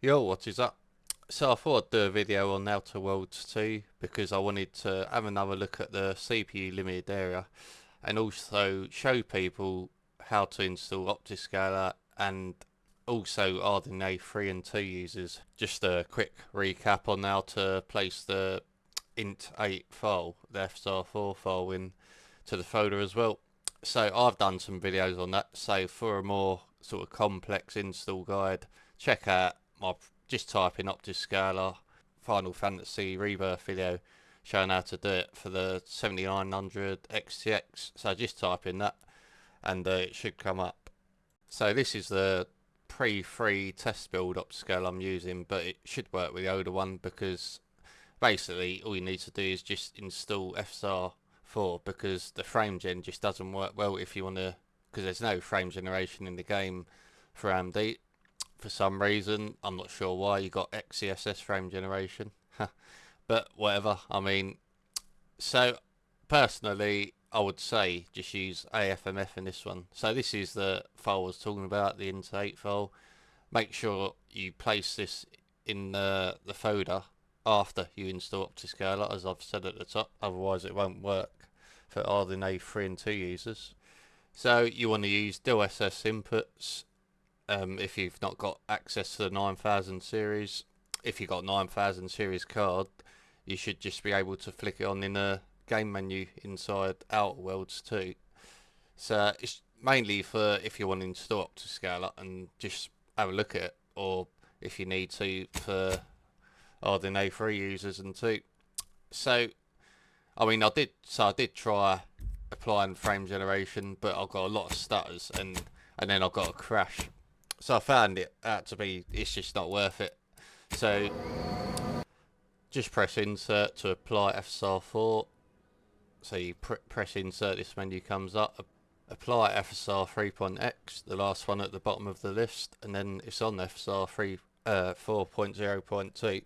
Yo, what is up? So I thought I'd do a video on Outer Worlds 2 because I wanted to have another look at the CPU limited area and also show people how to install OptiScaler and also RDNA 3 and 2 users. Just a quick recap on how to place the int8 file, the FSR4 file in to the folder as well. So I've done some videos on that, so for a more sort of complex install guide, check out my just type in OptiScaler Final Fantasy Rebirth video showing how to do it for the 7900 XTX. So just type in that and it should come up. So this is the pre-free test build OptiScaler I'm using, but it should work with the older one because basically all you need to do is just install FSR4 because the frame gen just doesn't work well if you want to, because there's no frame generation in the game for AMD for some reason. I'm not sure why you got XeSS frame generation, but whatever. I mean, so personally, I would say just use AFMF in this one. So this is the file I was talking about, the int8 file. Make sure you place this in the folder after you install OptiScaler, as I've said at the top, otherwise it won't work for RDNA 3 and 2 users. So you want to use DLSS inputs if you've not got access to the 9000 series. If you've got 9000 series card, you should just be able to flick it on in a game menu inside Outer Worlds 2. So it's mainly for if you want to install OptiScaler and just have a look at it, or if you need to for RDNA 3 users and 2. So I mean, I did try applying frame generation, but I got a lot of stutters and then I got a crash. So I found it out to be it's just not worth it. So just press insert to apply FSR4. So you press insert, this menu comes up. Apply FSR 3.x, the last one at the bottom of the list, and then it's on FSR 4.0.2.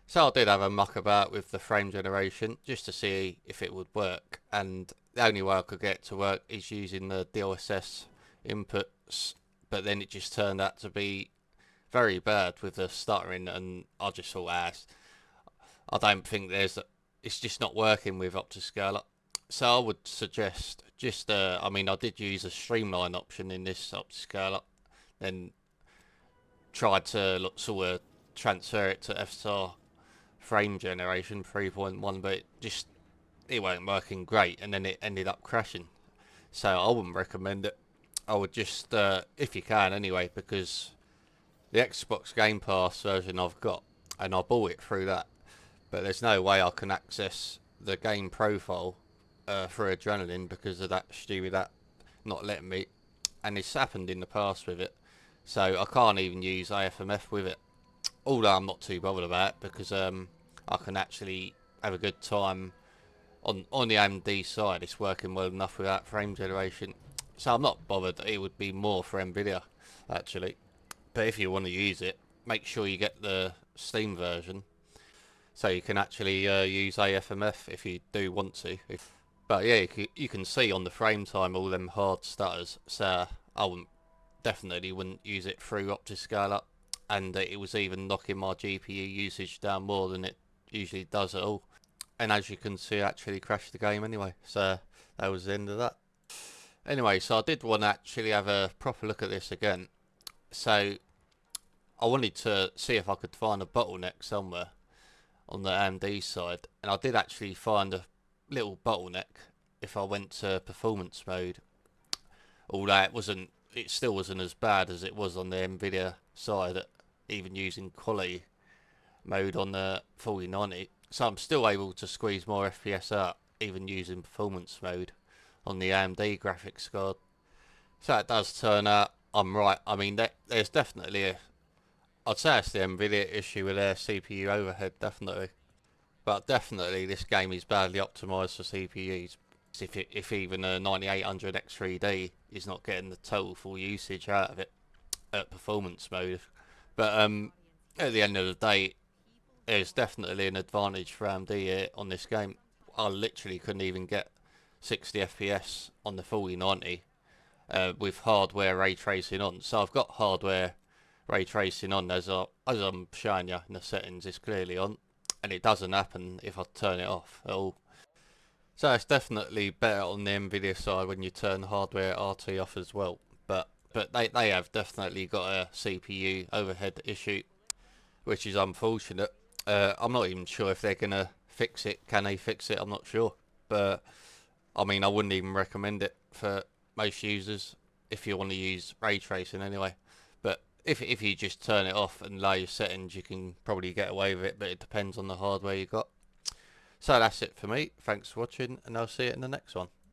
So I did have a muck about with the frame generation just to see if it would work, and the only way I could get it to work is using the DLSS inputs, but then it just turned out to be very bad with the stuttering, and I just thought, I don't think it's just not working with OptiScaler. So I would suggest just, I mean, I did use a streamline option in this OptiScaler, then tried to sort of transfer it to FSR frame generation 3.1, but it wasn't working great, and then it ended up crashing. So I wouldn't recommend it. I would just, if you can anyway, because the Xbox Game Pass version I've got, and I bought it through that, but there's no way I can access the game profile through Adrenaline because of that stupid app not letting me, and it's happened in the past with it. So I can't even use AFMF with it, although I'm not too bothered about it because I can actually have a good time on the AMD side. It's working well enough without frame generation, so I'm not bothered. It would be more for NVIDIA actually, but if you want to use it, make sure you get the Steam version so you can actually use AFMF if you do want to. But yeah, you can see on the frame time all them hard stutters, so I definitely wouldn't use it through OptiScaler, and it was even knocking my GPU usage down more than it usually does at all. And as you can see, actually crashed the game anyway, so that was the end of that. Anyway, so I did want to actually have a proper look at this again. So I wanted to see if I could find a bottleneck somewhere on the AMD side, and I did actually find a little bottleneck if I went to performance mode. Although it still wasn't as bad as it was on the NVIDIA side, even using quality mode on the 4090. So I'm still able to squeeze more FPS out, even using performance mode on the AMD graphics card. So it does turn out I'm right. I mean, there's definitely I'd say it's the NVIDIA issue with their CPU overhead, definitely. But definitely this game is badly optimised for CPUs. If even a 9800 X3D is not getting the total full usage out of it at performance mode. But at the end of the day, there's definitely an advantage for AMD here on this game. I literally couldn't even get 60 FPS on the 4090 with hardware ray tracing on. So I've got hardware ray tracing on, as I'm showing you in the settings, is clearly on, and it doesn't happen if I turn it off at all. So it's definitely better on the NVIDIA side when you turn hardware RT off as well. But they have definitely got a CPU overhead issue, which is unfortunate. I'm not even sure if they're gonna fix it. Can they fix it? I'm not sure. But I mean, I wouldn't even recommend it for most users if you want to use ray tracing anyway. But if you just turn it off and lower your settings, you can probably get away with it. But it depends on the hardware you got. So that's it for me. Thanks for watching, and I'll see you in the next one.